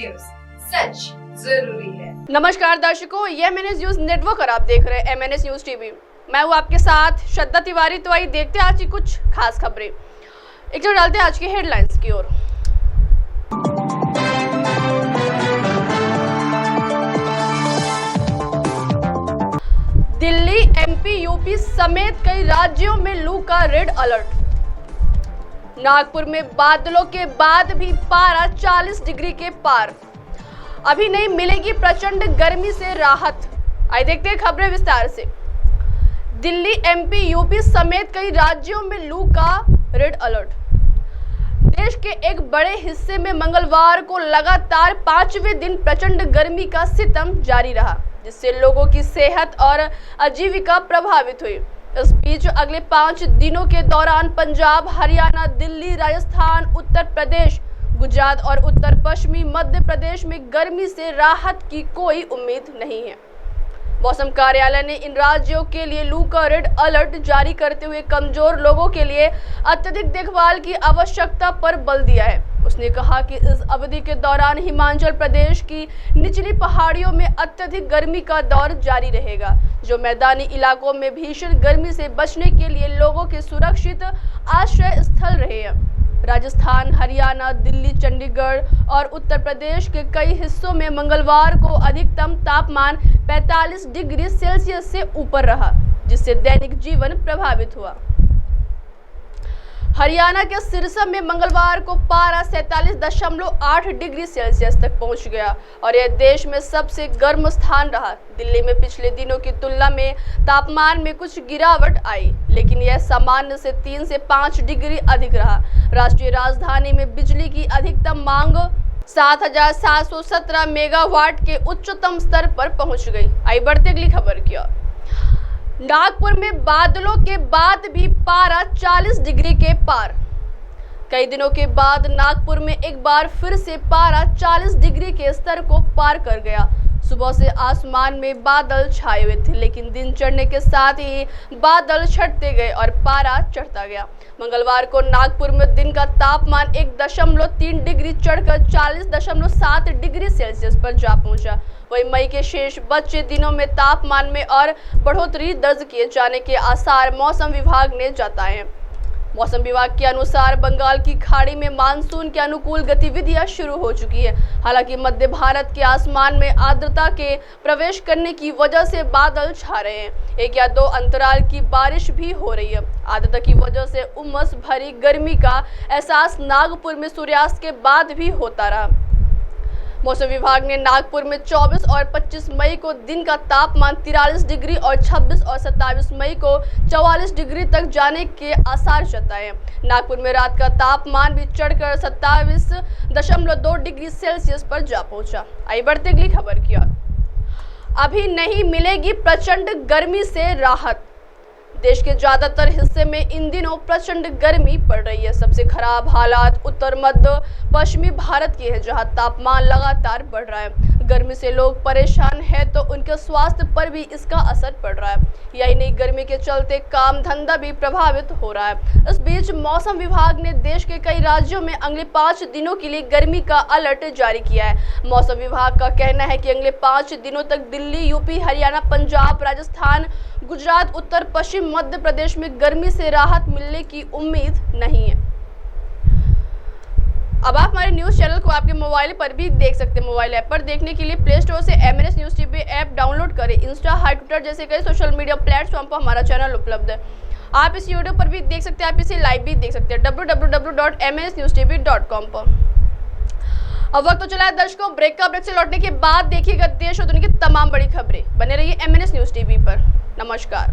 News, सच जरूरी है। नमस्कार दर्शकों, ये एमएनएस न्यूज नेटवर्क और आप देख रहे हैं एमएनएस न्यूज टीवी। मैं हूँ आपके साथ श्रद्धा तिवारी। तो आइए देखते हैं आज की कुछ खास खबरें। एक नजर डालते हैं आज की हेडलाइंस की ओर। दिल्ली, एमपी, यूपी समेत कई राज्यों में लू का रेड अलर्ट। नागपुर में बादलों के बाद भी पारा 40 डिग्री के पार। अभी नहीं मिलेगी प्रचंड गर्मी से राहत। आइए देखते हैं खबरें विस्तार से। दिल्ली, एमपी, यूपी समेत कई राज्यों में लू का रेड अलर्ट। देश के एक बड़े हिस्से में मंगलवार को लगातार 5वें दिन प्रचंड गर्मी का सितम जारी रहा, जिससे लोगों की सेहत और आजीविका प्रभावित हुई। इस बीच अगले 5 दिनों के दौरान पंजाब, हरियाणा, दिल्ली, राजस्थान, उत्तर प्रदेश, गुजरात और उत्तर पश्चिमी मध्य प्रदेश में गर्मी से राहत की कोई उम्मीद नहीं है। मौसम कार्यालय ने इन राज्यों के लिए लू का रेड अलर्ट जारी करते हुए कमजोर लोगों के लिए अत्यधिक देखभाल की आवश्यकता पर बल दिया है। उसने कहा कि इस अवधि के दौरान हिमाचल प्रदेश की निचली पहाड़ियों में अत्यधिक गर्मी का दौर जारी रहेगा, जो मैदानी इलाकों में भीषण गर्मी से बचने के लिए लोगों के सुरक्षित आश्रय स्थल रहे हैं। राजस्थान, हरियाणा, दिल्ली, चंडीगढ़ और उत्तर प्रदेश के कई हिस्सों में मंगलवार को अधिकतम तापमान 45 डिग्री सेल्सियस से ऊपर रहा, जिससे दैनिक जीवन प्रभावित हुआ। हरियाणा के सिरसा में मंगलवार को पारा 47.8 डिग्री सेल्सियस तक पहुंच गया और यह देश में सबसे गर्म स्थान रहा। दिल्ली में पिछले दिनों की तुलना में तापमान में कुछ गिरावट आई, लेकिन यह सामान्य से 3 से 5 डिग्री अधिक रहा। राष्ट्रीय राजधानी में बिजली की अधिकतम मांग 7,717 मेगावाट के उच्चतम स्तर पर पहुंच गई। आइए बढ़ते अगली खबर की ओर। नागपुर में बादलों के बाद भी पारा 40 डिग्री के पार। कई दिनों के बाद नागपुर में एक बार फिर से पारा 40 डिग्री के स्तर को पार कर गया। सुबह से आसमान में बादल छाए हुए थे, लेकिन दिन चढ़ने के साथ ही बादल छटते गए और पारा चढ़ता गया। मंगलवार को नागपुर में दिन का तापमान 1.3 डिग्री चढ़कर 40.7 डिग्री सेल्सियस पर जा पहुंचा। वहीं मई के शेष बचे दिनों में तापमान में और बढ़ोतरी दर्ज किए जाने के आसार मौसम विभाग ने जताए हैं। मौसम विभाग के अनुसार बंगाल की खाड़ी में मानसून के अनुकूल गतिविधियां शुरू हो चुकी है। हालांकि मध्य भारत के आसमान में आर्द्रता के प्रवेश करने की वजह से बादल छा रहे हैं। 1 या 2 अंतराल की बारिश भी हो रही है। आर्द्रता की वजह से उमस भरी गर्मी का एहसास नागपुर में सूर्यास्त के बाद भी होता रहा। मौसम विभाग ने नागपुर में 24 और 25 मई को दिन का तापमान 43 डिग्री और 26 और 27 मई को 44 डिग्री तक जाने के आसार जताए। नागपुर में रात का तापमान भी चढ़कर 27.2 डिग्री सेल्सियस पर जा पहुंचा। आइए बढ़ते अगली खबर की ओर। अभी नहीं मिलेगी प्रचंड गर्मी से राहत। देश के ज्यादातर हिस्से में इन दिनों प्रचंड गर्मी पड़ रही है। सबसे खराब हालात उत्तर मध्य पश्चिमी भारत की है, जहां तापमान लगातार बढ़ रहा है। गर्मी से लोग परेशान हैं तो उनके स्वास्थ्य पर भी इसका असर पड़ रहा है। यही नहीं, गर्मी के चलते काम धंधा भी प्रभावित हो रहा है। इस बीच मौसम विभाग ने देश के कई राज्यों में अगले 5 दिनों के लिए गर्मी का अलर्ट जारी किया है। मौसम विभाग का कहना है कि अगले 5 दिनों तक दिल्ली, यूपी, हरियाणा, पंजाब, राजस्थान, गुजरात, उत्तर पश्चिम मध्य प्रदेश में गर्मी से राहत मिलने की उम्मीद नहीं है। अब आप हमारे न्यूज चैनल को आपके मोबाइल पर भी देख सकते हैं। मोबाइल ऐप पर देखने के लिए प्ले स्टोर से MNS news TV app download करें। इंस्टा, ट्विटर जैसे कई सोशल मीडिया प्लेटफॉर्म पर हमारा चैनल उपलब्ध है। आप इस यूट्यूब पर भी देख सकते हैं, आप इसे लाइव भी देख सकते हैं www.mnsnewstv.com पर। अब वक्त तो चला है दर्शकों ब्रेक का। ब्रेक से लौटने के बाद देखिएगा देश और दुनिया की तमाम बड़ी खबरें। बने रहिए एमएनएस न्यूज टीवी पर। नमस्कार।